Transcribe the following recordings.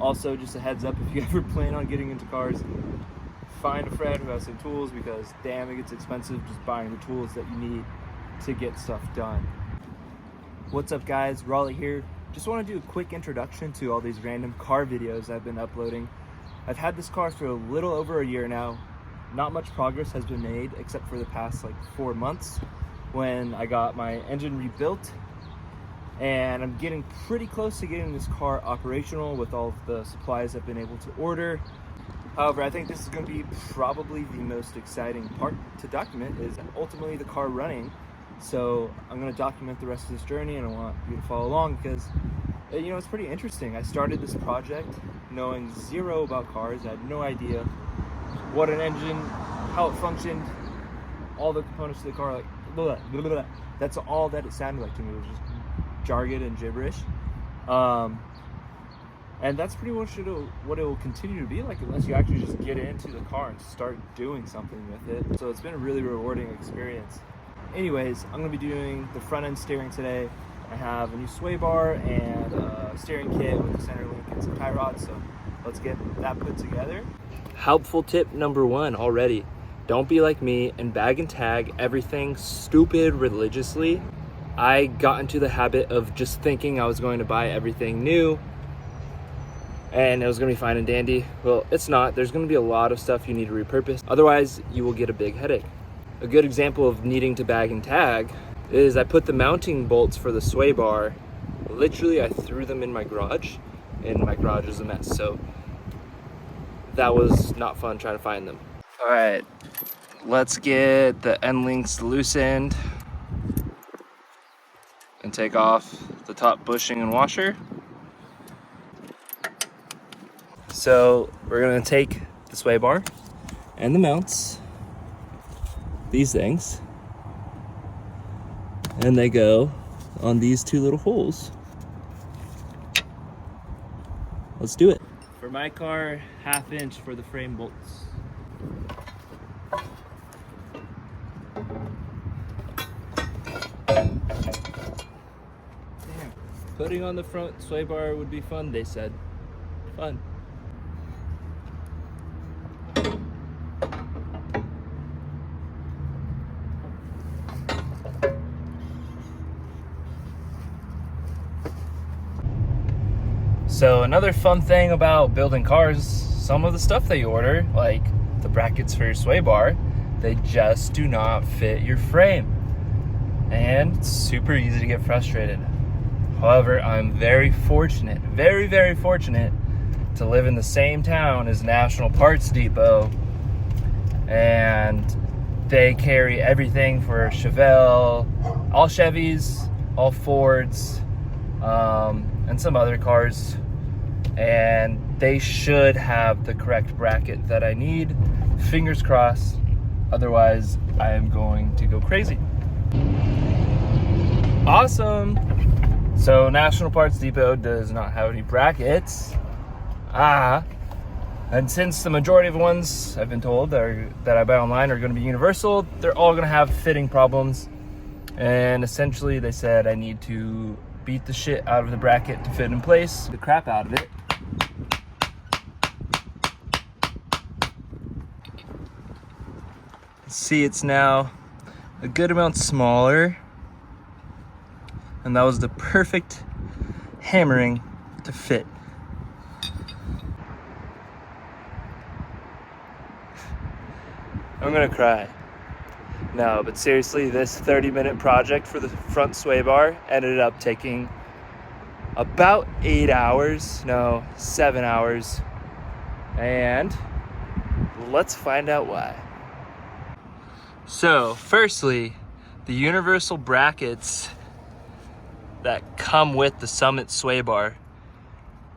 Also, just a heads up, if you ever plan on getting into cars, find a friend who has some tools, because damn, it gets expensive just buying the tools that you need to get stuff done. What's up guys, Raleigh here. Just want to do a quick introduction to all these random car videos I've been uploading. I've had this car for a little over a year now. Not much progress has been made except for the past like 4 months when I got my engine rebuilt, and I'm getting pretty close to getting this car operational with all of the supplies I've been able to order. However, I think this is going to be probably the most exciting part to document, is ultimately the car running. So I'm going to document the rest of this journey, and I want you to follow along because, you know, it's pretty interesting. I started this project knowing zero about cars. I had no idea what an engine, how it functioned, all the components of the car, like blah, blah, blah, blah. That's all that it sounded like to me. It was just jargon and gibberish. And that's pretty much what it will continue to be like unless you actually just get into the car and start doing something with it. So it's been a really rewarding experience. Anyways, I'm going to be doing the front end steering today. I have a new sway bar and a steering kit with a center link and some tie rods, so let's get that put together. Helpful tip number 1 already. Don't be like me and bag and tag everything stupid religiously. I got into the habit of just thinking I was going to buy everything new and it was going to be fine and dandy. Well, it's not. There's going to be a lot of stuff you need to repurpose. Otherwise, you will get a big headache. A good example of needing to bag and tag is I put the mounting bolts for the sway bar. Literally, I threw them in my garage, and my garage is a mess. So that was not fun trying to find them. All right, let's get the end links loosened and take off the top bushing and washer. So we're gonna take the sway bar and the mounts, these things, and they go on these 2 little holes. Let's do it. For my car, 1/2 inch for the frame bolts. Damn. Putting on the front sway bar would be fun, they said. Fun. So another fun thing about building cars, some of the stuff that you order, like the brackets for your sway bar, they just do not fit your frame. And it's super easy to get frustrated. However, I'm very fortunate, very, very fortunate to live in the same town as National Parts Depot. And they carry everything for Chevelle, all Chevys, all Fords, and some other cars. And they should have the correct bracket that I need. Fingers crossed. Otherwise, I am going to go crazy. Awesome. So National Parts Depot does not have any brackets. And since the majority of the ones I've been told that I buy online are going to be universal, they're all going to have fitting problems. And essentially they said I need to beat the shit out of the bracket to fit in place, the crap out of it. See, it's now a good amount smaller, and that was the perfect hammering to fit. I'm gonna cry. No, but seriously, this 30-minute project for the front sway bar ended up taking about 8 hours, no, 7 hours. And let's find out why. So, firstly, the universal brackets that come with the Summit sway bar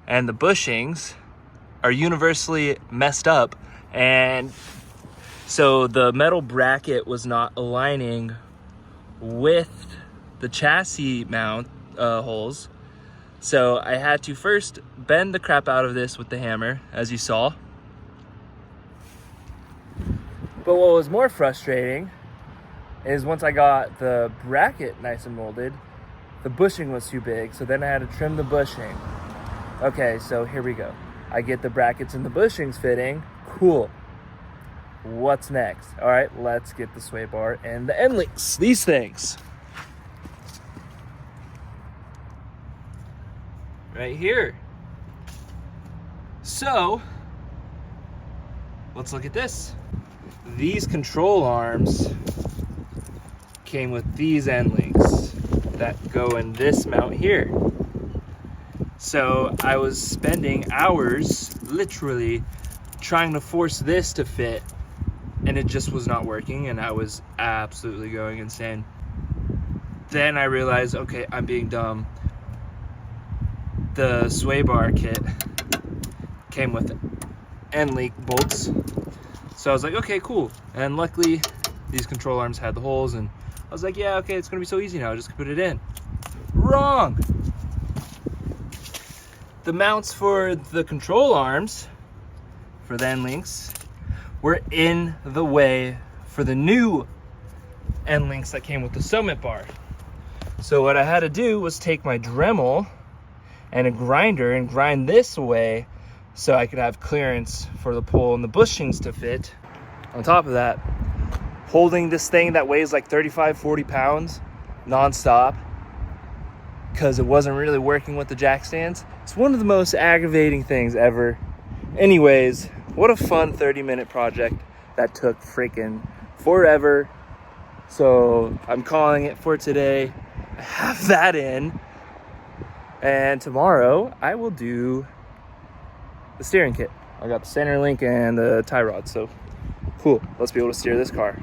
and the bushings are universally messed up, and so the metal bracket was not aligning with the chassis mount holes. So I had to first bend the crap out of this with the hammer, as you saw. But what was more frustrating is once I got the bracket nice and molded, the bushing was too big, so then I had to trim the bushing. Okay, so here we go. I get the brackets and the bushings fitting. Cool. What's next? All right, let's get the sway bar and the end links. These things. Right here. So, let's look at this. These control arms came with these end links that go in this mount here. So I was spending hours literally trying to force this to fit, and it just was not working, and I was absolutely going insane. Then I realized, okay, I'm being dumb. The sway bar kit came with end link bolts. So I was like, okay, cool. And luckily, these control arms had the holes, and I was like, yeah, okay, it's gonna be so easy now, I just put it in. Wrong! The mounts for the control arms, for the end links, were in the way for the new end links that came with the Summit bar. So what I had to do was take my Dremel and a grinder and grind this away so I could have clearance for the pole and the bushings to fit. On top of that, holding this thing that weighs like 35, 40 pounds non-stop because it wasn't really working with the jack stands. It's one of the most aggravating things ever. Anyways, what a fun 30-minute project that took freaking forever. So I'm calling it for today. I have that in. And tomorrow I will do the steering kit. I got the center link and the tie rod, so cool. Let's be able to steer this car.